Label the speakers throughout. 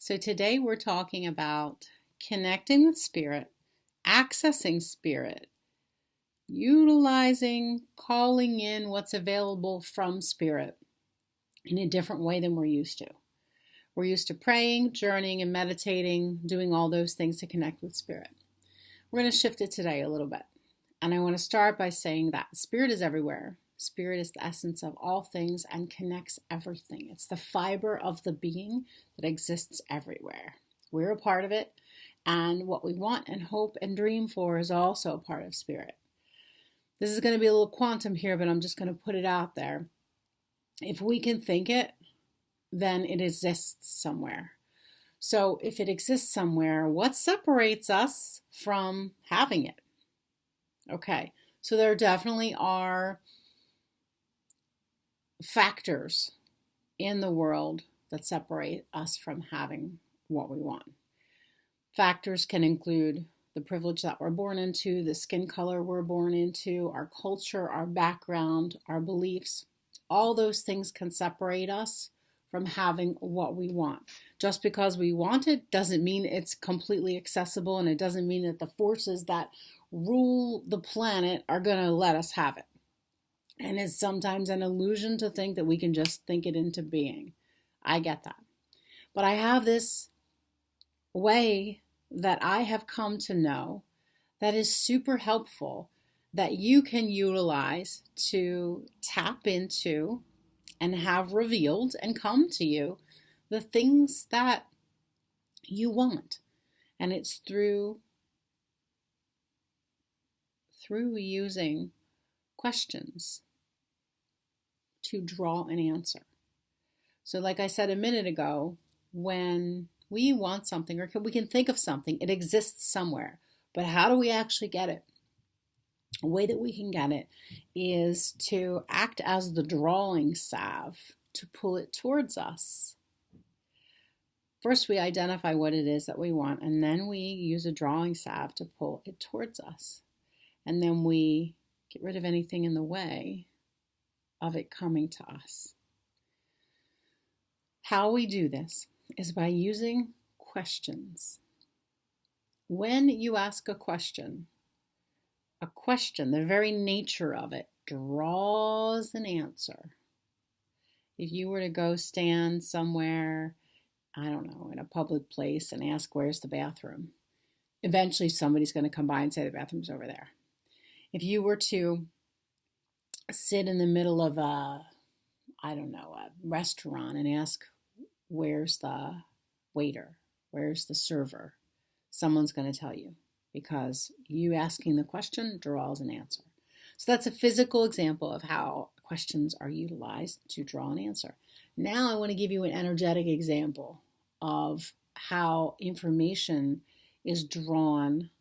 Speaker 1: So today we're talking about connecting with spirit, accessing spirit, utilizing, calling in what's available from spirit in a different way than we're used to. We're used to praying, journeying, and meditating, doing all those things to connect with spirit. We're going to shift it today a little bit. And I want to start by saying that spirit is everywhere. Spirit is the essence of all things and connects everything. It's the fiber of the being that exists everywhere. We're a part of it, and what we want and hope and dream for is also a part of spirit. This is going to be a little quantum here, but I'm just going to put it out there. If we can think it, then it exists somewhere. So if it exists somewhere, what separates us from having it? Okay, so there definitely are factors in the world that separate us from having what we want. Factors can include the privilege that we're born into, the skin color we're born into, our culture, our background, our beliefs. All those things can separate us from having what we want. Just because we want it doesn't mean it's completely accessible, and it doesn't mean that the forces that rule the planet are going to let us have it. And it's sometimes an illusion to think that we can just think it into being. I get that. But I have this way that I have come to know that is super helpful, that you can utilize to tap into and have revealed and come to you the things that you want. And it's through using questions to draw an answer. So like I said a minute ago, when we want something or we can think of something, it exists somewhere. But how do we actually get it? A way that we can get it is to act as the drawing salve to pull it towards us. First, we identify what it is that we want, and then we use a drawing salve to pull it towards us. And then we get rid of anything in the way of it coming to us. How we do this is by using questions. When you ask a question, the very nature of it, draws an answer. If you were to go stand somewhere, I don't know, in a public place and ask, where's the bathroom? Eventually somebody's going to come by and say the bathroom's over there. If you were to sit in the middle of a restaurant and ask, where's the waiter? Where's the server? Someone's going to tell you, because you asking the question draws an answer. So that's a physical example of how questions are utilized to draw an answer. Now I want to give you an energetic example of how information is drawn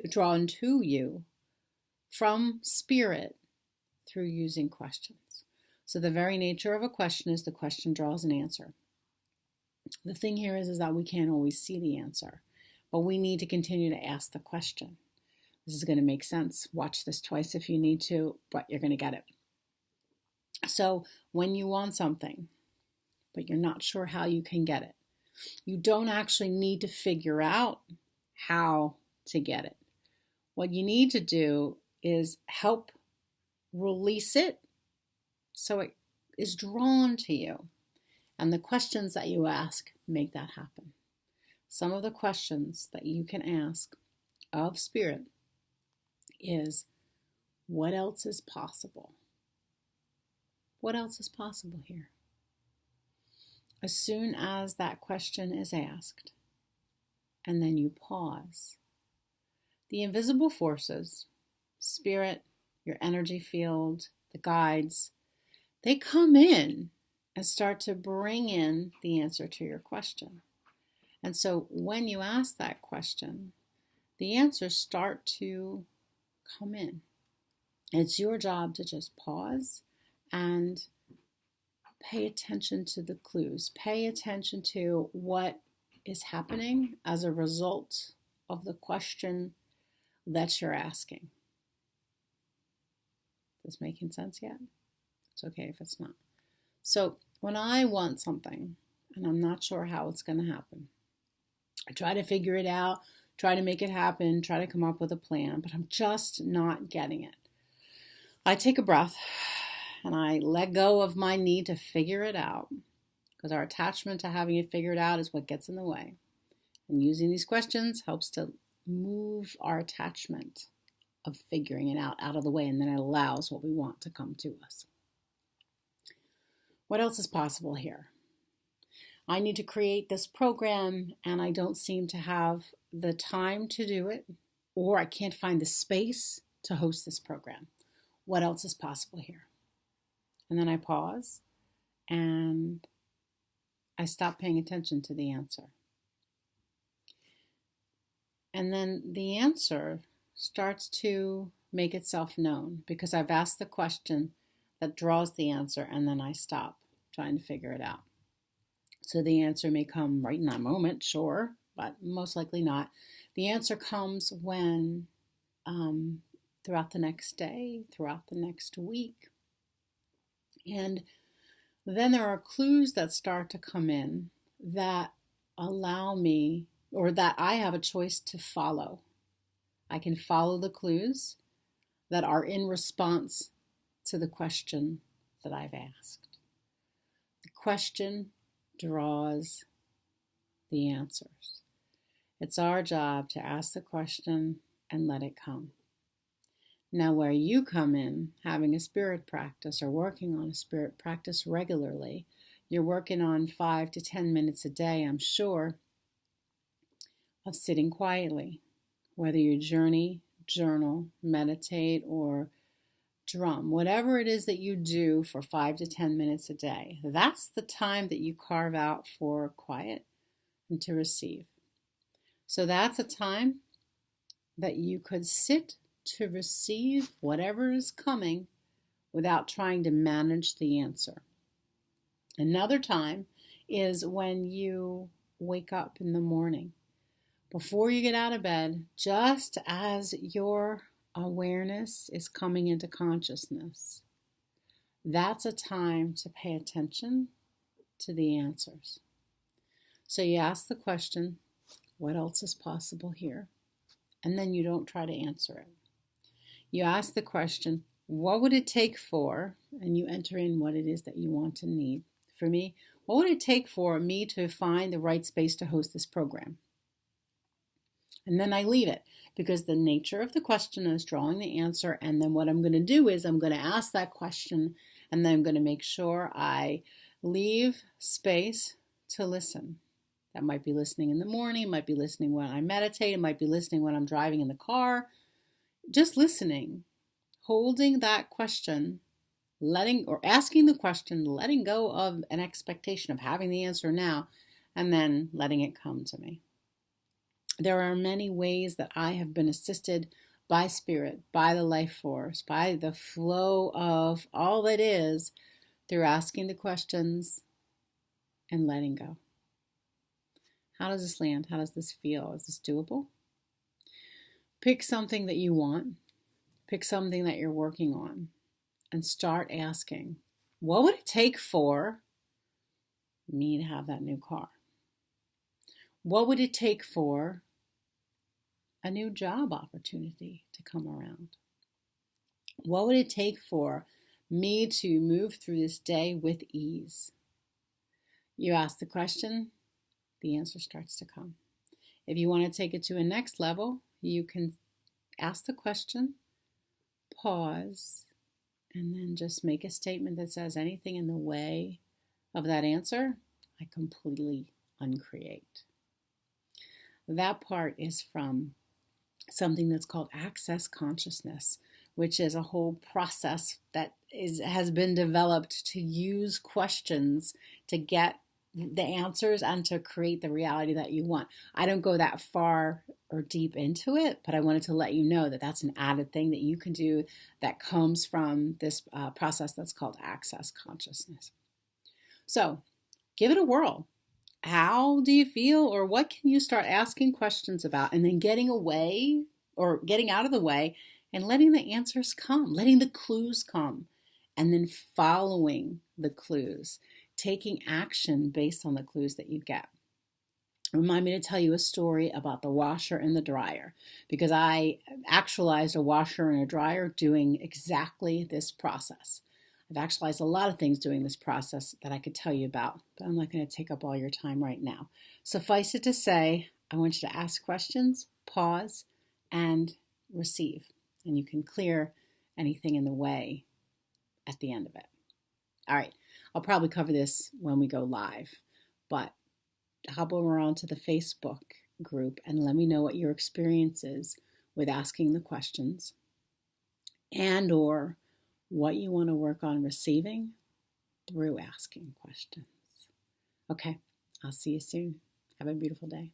Speaker 1: drawn to you from spirit through using questions. So the very nature of a question is the question draws an answer. The thing here is that we can't always see the answer, but we need to continue to ask the question. This is going to make sense. Watch this twice if you need to, but you're going to get it. So when you want something, but you're not sure how you can get it, you don't actually need to figure out how to get it. What you need to do is help release it so it is drawn to you. And the questions that you ask make that happen. Some of the questions that you can ask of spirit is, what else is possible? What else is possible here? As soon as that question is asked, and then you pause, the invisible forces, spirit, your energy field, the guides, they come in and start to bring in the answer to your question. And so when you ask that question, the answers start to come in. It's your job to just pause and pay attention to the clues. Pay attention to what is happening as a result of the question that you're asking. Is this making sense yet? It's okay if it's not. So when I want something and I'm not sure how it's going to happen. I try to figure it out, try to make it happen, try to come up with a plan, but I'm just not getting it. I take a breath and I let go of my need to figure it out, because our attachment to having it figured out is what gets in the way. And using these questions helps to move our attachment of figuring it out of the way, and then it allows what we want to come to us. What else is possible here? I need to create this program and I don't seem to have the time to do it, or I can't find the space to host this program. What else is possible here? And then I pause and I stop paying attention to the answer. And then the answer starts to make itself known, because I've asked the question that draws the answer, and then I stop trying to figure it out. So the answer may come right in that moment, sure, but most likely not. The answer comes when throughout the next day, throughout the next week. And then there are clues that start to come in that allow me, or that I have a choice to follow. I can follow the clues that are in response to the question that I've asked. The question draws the answers. It's our job to ask the question and let it come. Now, where you come in, having a spirit practice or working on a spirit practice regularly, you're working on 5 to 10 minutes a day, I'm sure, of sitting quietly. Whether you journal, meditate, or drum, whatever it is that you do for 5 to 10 minutes a day, that's the time that you carve out for quiet and to receive. So that's a time that you could sit to receive whatever is coming without trying to manage the answer. Another time is when you wake up in the morning. Before you get out of bed, just as your awareness is coming into consciousness, that's a time to pay attention to the answers. So you ask the question, what else is possible here? And then you don't try to answer it. You ask the question, what would it take for, and you enter in what it is that you want to need. For me, what would it take for me to find the right space to host this program? And then I leave it, because the nature of the question is drawing the answer. And then what I'm going to do is I'm going to ask that question, and then I'm going to make sure I leave space to listen. That might be listening in the morning, might be listening when I meditate, it might be listening when I'm driving in the car. Just listening, holding that question, asking the question, letting go of an expectation of having the answer now, and then letting it come to me. There are many ways that I have been assisted by spirit, by the life force, by the flow of all that is, through asking the questions and letting go. How does this land? How does this feel? Is this doable? Pick something that you want. Pick something that you're working on and start asking, what would it take for me to have that new car? What would it take for a new job opportunity to come around? What would it take for me to move through this day with ease? You ask the question, the answer starts to come. If you want to take it to a next level, you can ask the question, pause, and then just make a statement that says, anything in the way of that answer, I completely uncreate. That part is from something that's called access consciousness, which is a whole process that has been developed to use questions to get the answers and to create the reality that you want. I don't go that far or deep into it, but I wanted to let you know that that's an added thing that you can do that comes from this process that's called access consciousness. So give it a whirl. How do you feel, or what can you start asking questions about, and then getting away or getting out of the way and letting the answers come, letting the clues come, and then following the clues. taking action based on the clues that you get. Remind me to tell you a story about the washer and the dryer, because I actualized a washer and a dryer doing exactly this process. I've actualized a lot of things doing this process that I could tell you about, but I'm not going to take up all your time right now. Suffice it to say, I want you to ask questions, pause, and receive. And you can clear anything in the way at the end of it. All right, I'll probably cover this when we go live, but hop over onto the Facebook group and let me know what your experience is with asking the questions, and or what you want to work on receiving through asking questions. Okay, I'll see you soon. Have a beautiful day.